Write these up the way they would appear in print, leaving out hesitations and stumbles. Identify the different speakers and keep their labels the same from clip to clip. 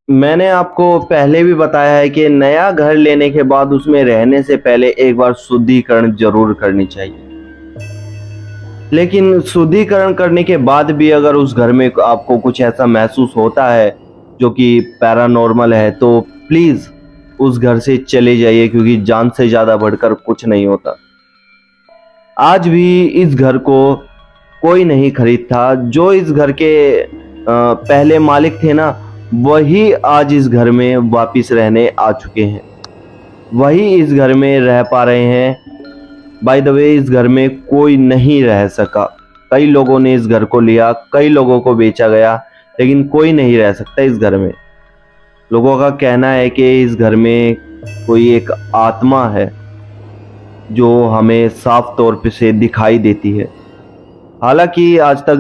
Speaker 1: मैंने आपको पहले भी बताया है कि नया घर लेने के बाद उसमें रहने से पहले एक बार शुद्धिकरण ज़रूर करनी चाहिए। लेकिन शुद्धिकरण करने के बाद भी अगर उस घर में आपको कुछ ऐसा महसूस होता है जो कि पैरानॉर्मल है, तो प्लीज़ उस घर से चले जाइए, क्योंकि जान से ज़्यादा बढ़कर कुछ नहीं होता। आज भी इस घर को कोई नहीं खरीदता। जो इस घर के पहले मालिक थे ना, वही आज इस घर में वापिस रहने आ चुके हैं। वही इस घर में रह पा रहे हैं। बाय द वे, इस घर में कोई नहीं रह सका। कई लोगों ने इस घर को लिया, कई लोगों को बेचा गया, लेकिन कोई नहीं रह सकता इस घर में। लोगों का कहना है कि इस घर में कोई एक आत्मा है जो हमें साफ तौर पे से दिखाई देती है। हालांकि आज तक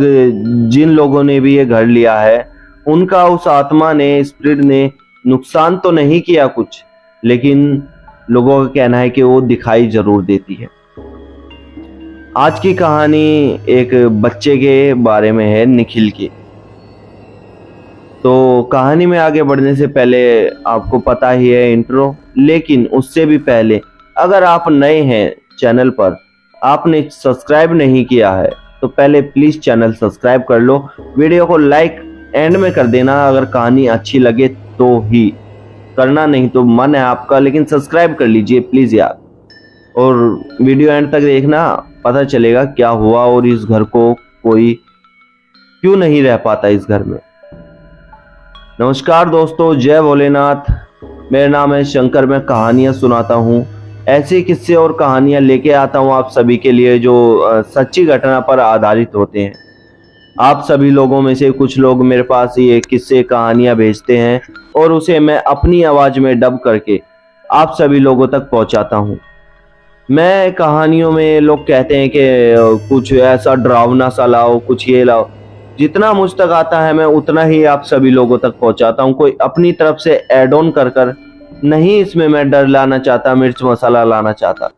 Speaker 1: जिन लोगों ने भी ये घर लिया है, उनका उस आत्मा ने, स्पिरिट ने नुकसान तो नहीं किया कुछ, लेकिन लोगों का कहना है कि वो दिखाई जरूर देती है। आज की कहानी एक बच्चे के बारे में है, निखिल की। तो कहानी में आगे बढ़ने से पहले आपको पता ही है इंट्रो, लेकिन उससे भी पहले अगर आप नए हैं चैनल पर, आपने सब्सक्राइब नहीं किया है, तो पहले प्लीज चैनल सब्सक्राइब कर लो। वीडियो को लाइक एंड में कर देना अगर कहानी अच्छी लगे तो ही, करना नहीं तो मन है आपका, लेकिन सब्सक्राइब कर लीजिए प्लीज यार। और वीडियो एंड तक देखना, पता चलेगा क्या हुआ और इस घर को कोई क्यों नहीं रह पाता इस घर में। नमस्कार दोस्तों, जय भोलेनाथ। मेरा नाम है शंकर। मैं कहानियां सुनाता हूँ, ऐसे किस्से और कहानियां लेके आता हूँ आप सभी के लिए जो सच्ची घटना पर आधारित होते हैं। आप सभी लोगों में से कुछ लोग मेरे पास ये किस्से कहानियां भेजते हैं और उसे मैं अपनी आवाज में डब करके आप सभी लोगों तक पहुंचाता हूँ। मैं कहानियों में लोग कहते हैं कि कुछ ऐसा डरावना सा लाओ, कुछ ये लाओ। जितना मुझ तक आता है मैं उतना ही आप सभी लोगों तक पहुंचाता हूं। कोई अपनी तरफ से ऐड ऑन कर कर नहीं, इसमें मैं डर लाना चाहता, मिर्च मसाला लाना चाहता,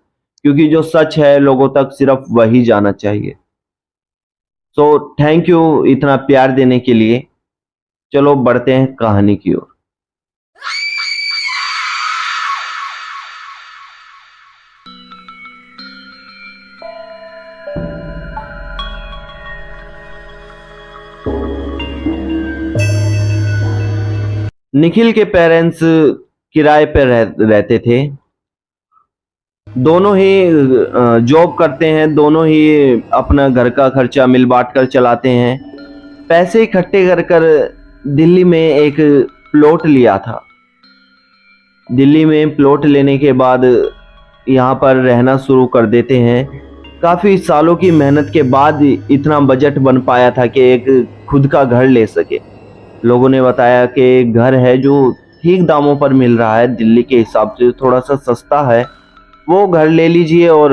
Speaker 1: क्योंकि जो सच है लोगों तक सिर्फ वही जाना चाहिए। सो थैंक यू इतना प्यार देने के लिए। चलो बढ़ते हैं कहानी की ओर। निखिल के पेरेंट्स किराए पर रहते थे। दोनों ही जॉब करते हैं, दोनों ही अपना घर का खर्चा मिल बांट कर चलाते हैं। पैसे इकट्ठे कर कर दिल्ली में एक प्लॉट लिया था। दिल्ली में प्लॉट लेने के बाद यहाँ पर रहना शुरू कर देते हैं। काफ़ी सालों की मेहनत के बाद इतना बजट बन पाया था कि एक खुद का घर ले सके। लोगों ने बताया कि घर है जो ठीक दामों पर मिल रहा है, दिल्ली के हिसाब से थोड़ा सा सस्ता है, वो घर ले लीजिए और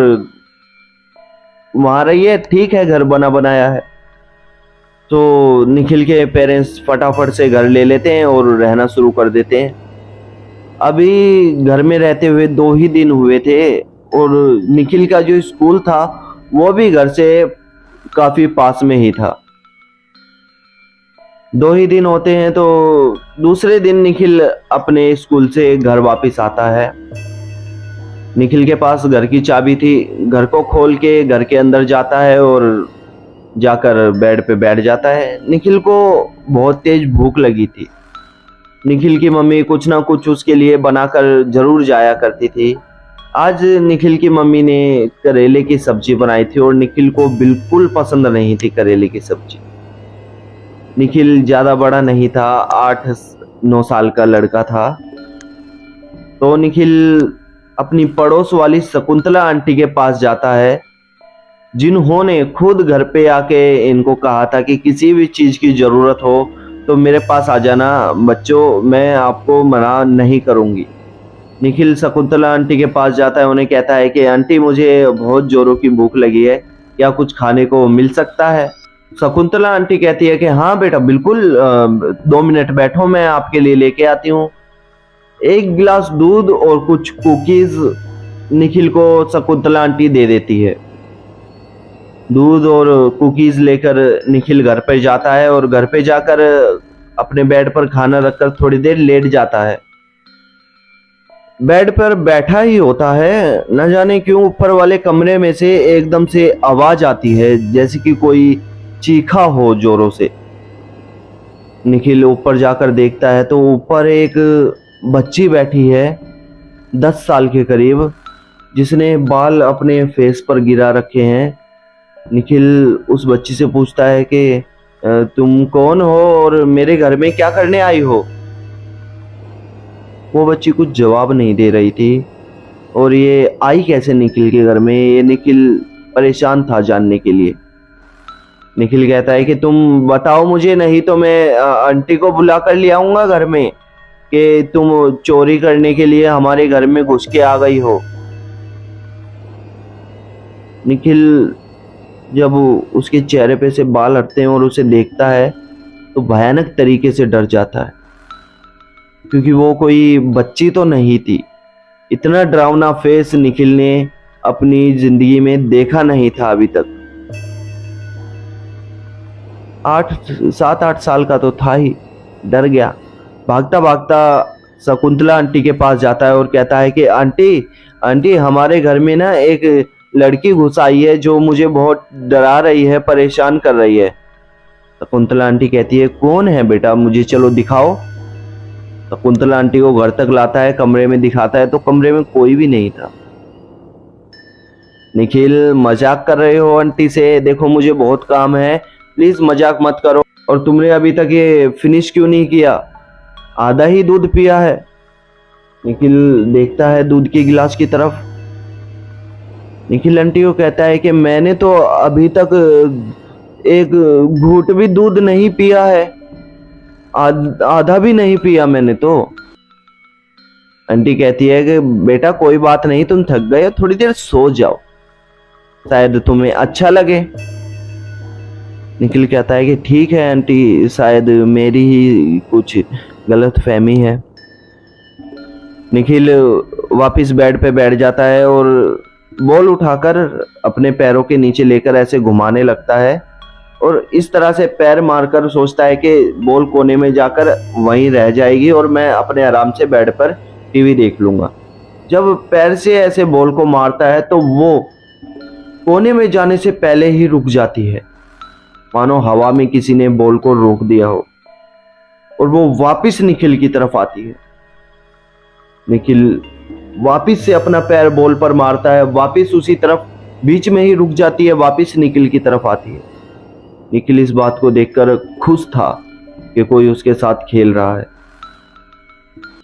Speaker 1: वहाँ रहिए, ठीक है, घर बना बनाया है। तो निखिल के पेरेंट्स फटाफट से घर ले लेते हैं और रहना शुरू कर देते हैं। अभी घर में रहते हुए 2 ही दिन हुए थे और निखिल का जो स्कूल था वो भी घर से काफ़ी पास में ही था। 2 ही दिन होते हैं तो दूसरे दिन निखिल अपने स्कूल से घर वापस आता है। निखिल के पास घर की चाबी थी। घर को खोल के घर के अंदर जाता है और जाकर बेड पे बैठ जाता है। निखिल को बहुत तेज भूख लगी थी। निखिल की मम्मी कुछ ना कुछ उसके लिए बनाकर जरूर जाया करती थी। आज निखिल की मम्मी ने करेले की सब्जी बनाई थी और निखिल को बिल्कुल पसंद नहीं थी करेले की सब्जी। निखिल ज़्यादा बड़ा नहीं था, 8-9 साल का लड़का था। तो निखिल अपनी पड़ोस वाली शकुंतला आंटी के पास जाता है, जिन्होंने खुद घर पे आके इनको कहा था कि किसी भी चीज़ की ज़रूरत हो तो मेरे पास आ जाना बच्चों, मैं आपको मना नहीं करूँगी। निखिल शकुंतला आंटी के पास जाता है, उन्हें कहता है कि आंटी मुझे बहुत ज़ोरों की भूख लगी है, क्या कुछ खाने को मिल सकता है? शकुंतला आंटी कहती है कि हाँ बेटा बिल्कुल, 2 मिनट बैठो, मैं आपके लिए लेके आती हूँ। 1 गिलास दूध और कुछ कुकीज निखिल को शकुंतला आंटी दे देती है। दूध और कुकीज लेकर निखिल घर पे जाता है और घर पे जाकर अपने बेड पर खाना रखकर थोड़ी देर लेट जाता है। बेड पर बैठा ही होता है, न जाने क्यों ऊपर वाले कमरे में से एकदम से आवाज आती है, जैसे कि कोई चीखा हो जोरों से। निखिल ऊपर जाकर देखता है तो ऊपर एक बच्ची बैठी है 10 साल के करीब, जिसने बाल अपने फेस पर गिरा रखे हैं। निखिल उस बच्ची से पूछता है कि तुम कौन हो और मेरे घर में क्या करने आई हो? वो बच्ची कुछ जवाब नहीं दे रही थी, और ये आई कैसे निखिल के घर में, ये निखिल परेशान था जानने के लिए। निखिल कहता है कि तुम बताओ मुझे, नहीं तो मैं आंटी को बुला कर ले आऊंगा घर में कि तुम चोरी करने के लिए हमारे घर में घुस के आ गई हो। निखिल जब उसके चेहरे पे से बाल हटते हैं और उसे देखता है तो भयानक तरीके से डर जाता है, क्योंकि वो कोई बच्ची तो नहीं थी। इतना डरावना फेस निखिल ने अपनी जिंदगी में देखा नहीं था अभी तक। 7-8 साल का तो था ही। डर गया, भागता भागता शकुंतला आंटी के पास जाता है और कहता है कि आंटी आंटी, हमारे घर में ना एक लड़की घुस आई है जो मुझे बहुत डरा रही है, परेशान कर रही है। शकुंतला आंटी कहती है, कौन है बेटा, मुझे चलो दिखाओ। शकुंतला आंटी को घर तक लाता है, कमरे में दिखाता है तो कमरे में कोई भी नहीं था। निखिल, मजाक कर रहे हो आंटी से? देखो मुझे बहुत काम है, प्लीज मजाक मत करो। और तुमने अभी तक ये फिनिश क्यों नहीं किया? आधा ही दूध पिया है। निखिल देखता है दूध के गिलास की तरफ। निखिल आंटी को कहता है कि मैंने तो अभी तक एक घूंट भी दूध नहीं पिया है, आधा भी नहीं पिया मैंने तो। आंटी कहती है कि बेटा कोई बात नहीं, तुम थक गए हो, थोड़ी देर सो जाओ, शायद तुम्हें अच्छा लगे। निखिल कहता है कि ठीक है आंटी, शायद मेरी ही कुछ गलत फहमी है। निखिल वापस बेड पे बैठ जाता है और बॉल उठाकर अपने पैरों के नीचे लेकर ऐसे घुमाने लगता है, और इस तरह से पैर मारकर सोचता है कि बॉल कोने में जाकर वहीं रह जाएगी और मैं अपने आराम से बेड पर टीवी देख लूंगा। जब पैर से ऐसे बॉल को मारता है तो वो कोने में जाने से पहले ही रुक जाती है, मानो हवा में किसी ने बॉल को रोक दिया हो, और वो वापस निखिल की तरफ आती है। निखिल वापस से अपना पैर बॉल पर मारता है, वापस उसी तरफ बीच में ही रुक जाती है, वापस निखिल की तरफ आती है। निखिल इस बात को देखकर खुश था कि कोई उसके साथ खेल रहा है।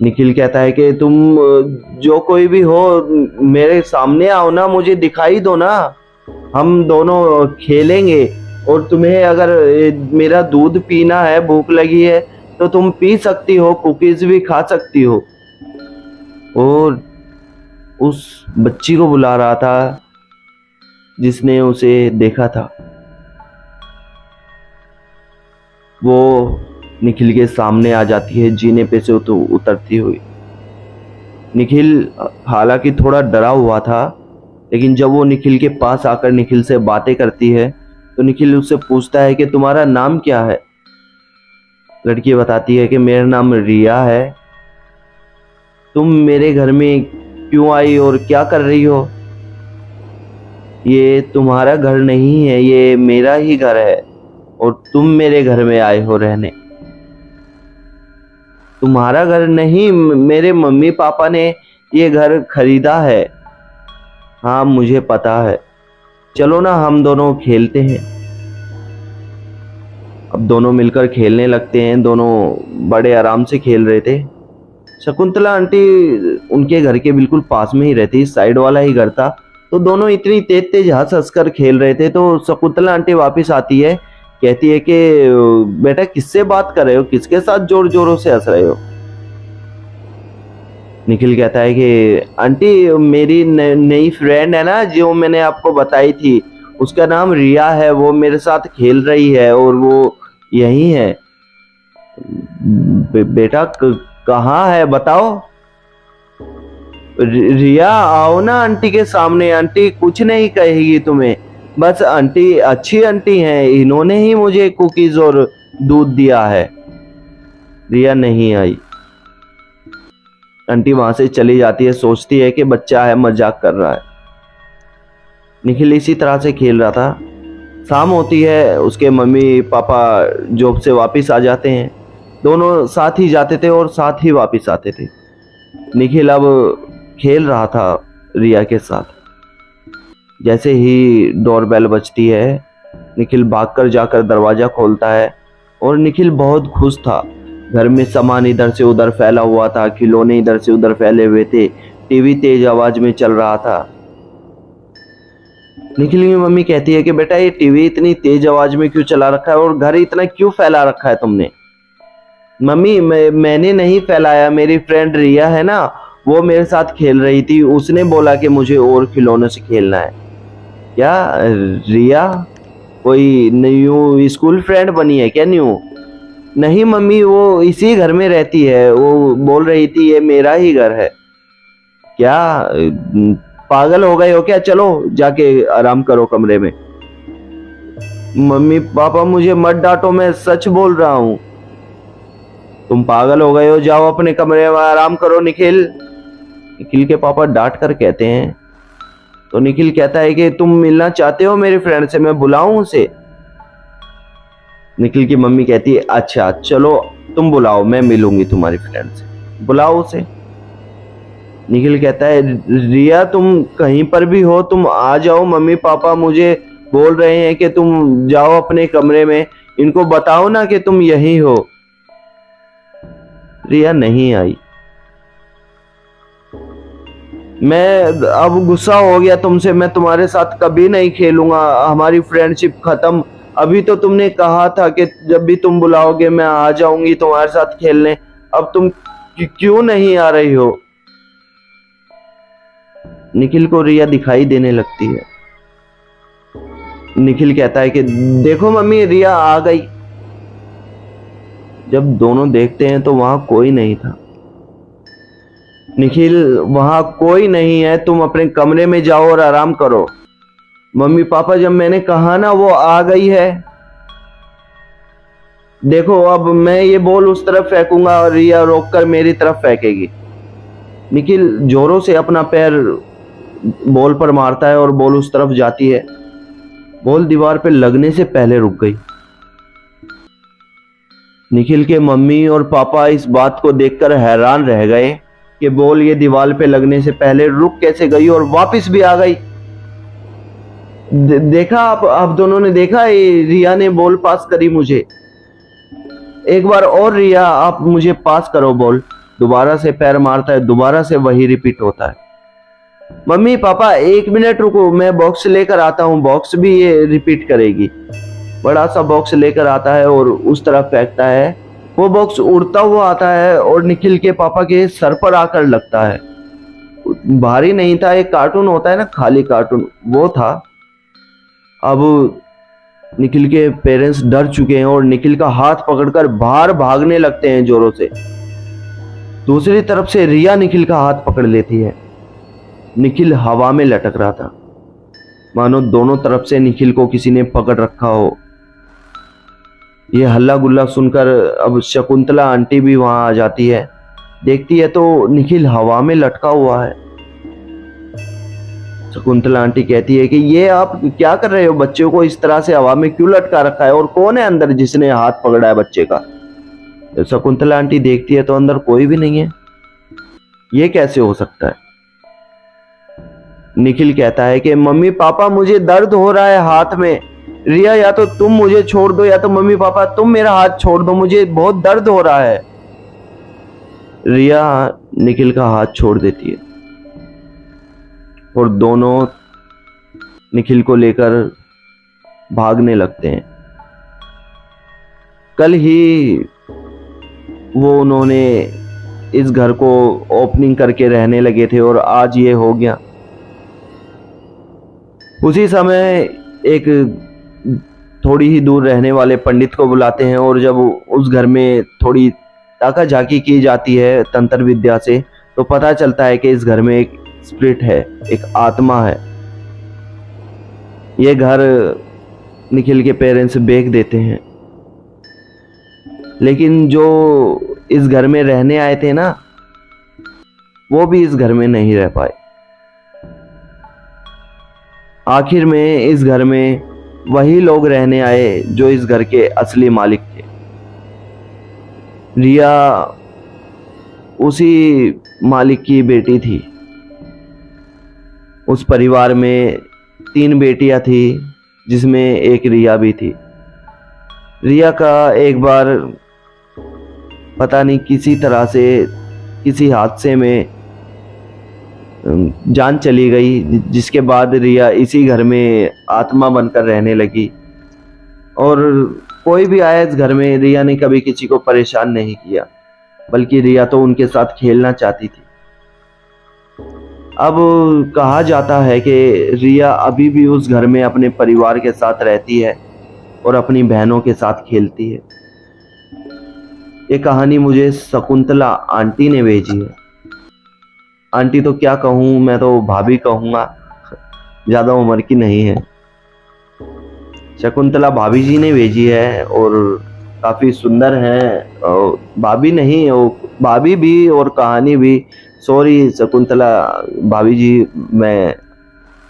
Speaker 1: निखिल कहता है कि तुम जो कोई भी हो मेरे सामने आओ ना, मुझे दिखाई दो ना, हम दोनों खेलेंगे। और तुम्हें अगर मेरा दूध पीना है, भूख लगी है तो तुम पी सकती हो, कुकीज भी खा सकती हो। और उस बच्ची को बुला रहा था जिसने उसे देखा था। वो निखिल के सामने आ जाती है, जीने पे से उतरती हुई। निखिल हालांकि थोड़ा डरा हुआ था, लेकिन जब वो निखिल के पास आकर निखिल से बातें करती है तो निखिल उससे पूछता है कि तुम्हारा नाम क्या है? लड़की बताती है कि मेरा नाम रिया है। तुम मेरे घर में क्यों आई और क्या कर रही हो? ये तुम्हारा घर नहीं है, ये मेरा ही घर है, और तुम मेरे घर में आए हो रहने। तुम्हारा घर नहीं, मेरे मम्मी पापा ने ये घर खरीदा है। हाँ मुझे पता है, चलो ना हम दोनों खेलते हैं। अब दोनों मिलकर खेलने लगते हैं। दोनों बड़े आराम से खेल रहे थे। शकुंतला आंटी उनके घर के बिल्कुल पास में ही रहती, साइड वाला ही घर था, तो दोनों इतनी तेज तेज हंस हंस कर खेल रहे थे। तो शकुंतला आंटी वापस आती है, कहती है कि बेटा किससे बात कर रहे हो, किसके साथ जोर जोरों से हंस रहे हो? निखिल कहता है कि आंटी मेरी नई फ्रेंड है ना जो मैंने आपको बताई थी, उसका नाम रिया है, वो मेरे साथ खेल रही है और वो यही है। बेटा कहाँ है बताओ? रिया आओ ना आंटी के सामने, आंटी कुछ नहीं कहेगी तुम्हें, बस आंटी अच्छी आंटी हैं, इन्होंने ही मुझे कुकीज और दूध दिया है। रिया नहीं आई। आंटी वहां से चली जाती है, सोचती है कि बच्चा है, मजाक कर रहा है। निखिल इसी तरह से खेल रहा था। शाम होती है, उसके मम्मी पापा जॉब से वापस आ जाते हैं। दोनों साथ ही जाते थे और साथ ही वापस आते थे। निखिल अब खेल रहा था रिया के साथ। जैसे ही डोरबेल बजती है, निखिल भागकर जाकर दरवाजा खोलता है और निखिल बहुत खुश था। घर में सामान इधर से उधर फैला हुआ था, खिलौने इधर से उधर फैले हुए थे, टीवी तेज आवाज में चल रहा था। निखिल की मम्मी कहती है कि बेटा ये टीवी इतनी तेज आवाज में क्यों चला रखा है और घर इतना क्यों फैला रखा है तुमने? मम्मी मैंने नहीं फैलाया, मेरी फ्रेंड रिया है ना, वो मेरे साथ खेल रही थी, उसने बोला कि मुझे और खिलौनों से खेलना है। क्या रिया कोई न्यू स्कूल फ्रेंड बनी है क्या न्यू? नहीं मम्मी, वो इसी घर में रहती है, वो बोल रही थी ये मेरा ही घर है। क्या पागल हो गए हो क्या? चलो जाके आराम करो कमरे में। मम्मी पापा मुझे मत डांटो, मैं सच बोल रहा हूँ। तुम पागल हो गए हो, जाओ अपने कमरे में आराम करो। निखिल निखिल के पापा डांट कर कहते हैं। तो निखिल कहता है कि तुम मिलना चाहते हो मेरी फ्रेंड से, मैं बुलाऊं उसे? निखिल की मम्मी कहती है अच्छा चलो तुम बुलाओ, मैं मिलूंगी तुम्हारी फ्रेंड से, बुलाओ उसे। निखिल कहता है रिया तुम कहीं पर भी हो, तुम आ जाओ, मम्मी पापा मुझे बोल रहे हैं कि तुम जाओ अपने कमरे में, इनको बताओ ना कि तुम यहीं हो। रिया नहीं आई। मैं अब गुस्सा हो गया तुमसे, मैं तुम्हारे साथ कभी नहीं खेलूंगा, हमारी फ्रेंडशिप खत्म। अभी तो तुमने कहा था कि जब भी तुम बुलाओगे मैं आ जाऊंगी तुम्हारे साथ खेलने, अब तुम क्यों नहीं आ रही हो? निखिल को रिया दिखाई देने लगती है। निखिल कहता है कि देखो मम्मी रिया आ गई। जब दोनों देखते हैं तो वहां कोई नहीं था। निखिल वहां कोई नहीं है, तुम अपने कमरे में जाओ और आराम करो। मम्मी पापा जब मैंने कहा ना वो आ गई है। देखो अब मैं ये बॉल उस तरफ फेंकूंगा और रिया रोककर मेरी तरफ फेंकेगी। निखिल जोरों से अपना पैर बॉल पर मारता है और बॉल उस तरफ जाती है। बॉल दीवार पर लगने से पहले रुक गई। निखिल के मम्मी और पापा इस बात को देखकर हैरान रह गए कि बॉल ये दीवार पे लगने से पहले रुक कैसे गई और वापस भी आ गई। देखा आप दोनों ने देखा, ये रिया ने बॉल पास करी मुझे। एक बार और रिया आप मुझे पास करो बॉल। दोबारा से पैर मारता है, दोबारा से वही रिपीट होता है। मम्मी पापा 1 मिनट रुको, मैं बॉक्स लेकर आता हूँ, बॉक्स भी ये रिपीट करेगी। बड़ा सा बॉक्स लेकर आता है और उस तरफ फेंकता है। वो बॉक्स उड़ता हुआ आता है और निखिल के पापा के सर पर आकर लगता है। भारी नहीं था, एक कार्टून होता है ना, खाली कार्टून, वो था। अब निखिल के पेरेंट्स डर चुके हैं और निखिल का हाथ पकड़कर बाहर भागने लगते हैं जोरों से। दूसरी तरफ से रिया निखिल का हाथ पकड़ लेती है। निखिल हवा में लटक रहा था, मानो दोनों तरफ से निखिल को किसी ने पकड़ रखा हो। ये हल्ला गुल्ला सुनकर अब शकुंतला आंटी भी वहां आ जाती है। देखती है तो निखिल हवा में लटका हुआ है। शकुंतला आंटी कहती है कि ये आप क्या कर रहे हो, बच्चे को इस तरह से हवा में क्यों लटका रखा है और कौन है अंदर जिसने हाथ पकड़ा है बच्चे का? शकुंतला आंटी देखती है तो अंदर कोई भी नहीं है। ये कैसे हो सकता है? निखिल कहता है कि मम्मी पापा मुझे दर्द हो रहा है हाथ में। रिया या तो तुम मुझे छोड़ दो या तो मम्मी पापा तुम मेरा हाथ छोड़ दो, मुझे बहुत दर्द हो रहा है। रिया निखिल का हाथ छोड़ देती है और दोनों निखिल को लेकर भागने लगते हैं। कल ही वो उन्होंने इस घर को ओपनिंग करके रहने लगे थे और आज ये हो गया। उसी समय एक थोड़ी ही दूर रहने वाले पंडित को बुलाते हैं और जब उस घर में थोड़ी ताका झाकी की जाती है तंत्र विद्या से, तो पता चलता है कि इस घर में एक स्पिरिट है, एक आत्मा है। ये घर निखिल के पेरेंट्स बेच देते हैं, लेकिन जो इस घर में रहने आए थे ना, वो भी इस घर में नहीं रह पाए। आखिर में इस घर में वही लोग रहने आए जो इस घर के असली मालिक थे। रिया उसी मालिक की बेटी थी। उस परिवार में 3 बेटियां थी, जिसमें एक रिया भी थी। रिया का एक बार पता नहीं किसी तरह से किसी हादसे में जान चली गई, जिसके बाद रिया इसी घर में आत्मा बनकर रहने लगी। और कोई भी आया इस घर में, रिया ने कभी किसी को परेशान नहीं किया, बल्कि रिया तो उनके साथ खेलना चाहती थी। अब कहा जाता है कि रिया अभी भी उस घर में अपने परिवार के साथ रहती है और अपनी बहनों के साथ खेलती है। ये कहानी मुझे शकुंतला आंटी ने भेजी है। आंटी तो क्या कहूँ, मैं तो भाभी कहूँगा, ज़्यादा उम्र की नहीं है। शकुंतला भाभी जी ने भेजी है और काफ़ी सुंदर है। और भाभी नहीं, वो भाभी भी और कहानी भी। सॉरी शकुंतला भाभी जी,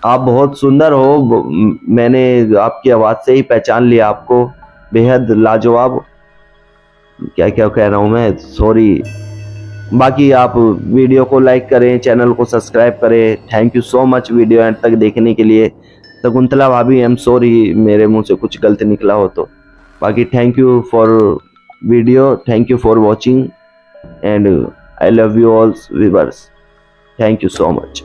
Speaker 1: आप बहुत सुंदर हो। मैंने आपकी आवाज़ से ही पहचान लिया आपको। बेहद लाजवाब। क्या क्या कह रहा हूँ मैं, सॉरी। बाकी आप वीडियो को लाइक करें, चैनल को सब्सक्राइब करें। Thank you so much video and तक देखने के लिए। शकुंतला भाभी, आई एम सॉरी, मेरे मुंह से कुछ गलत निकला हो तो। बाकी thank you for video, thank you for watching and I love you all viewers. Thank you so much.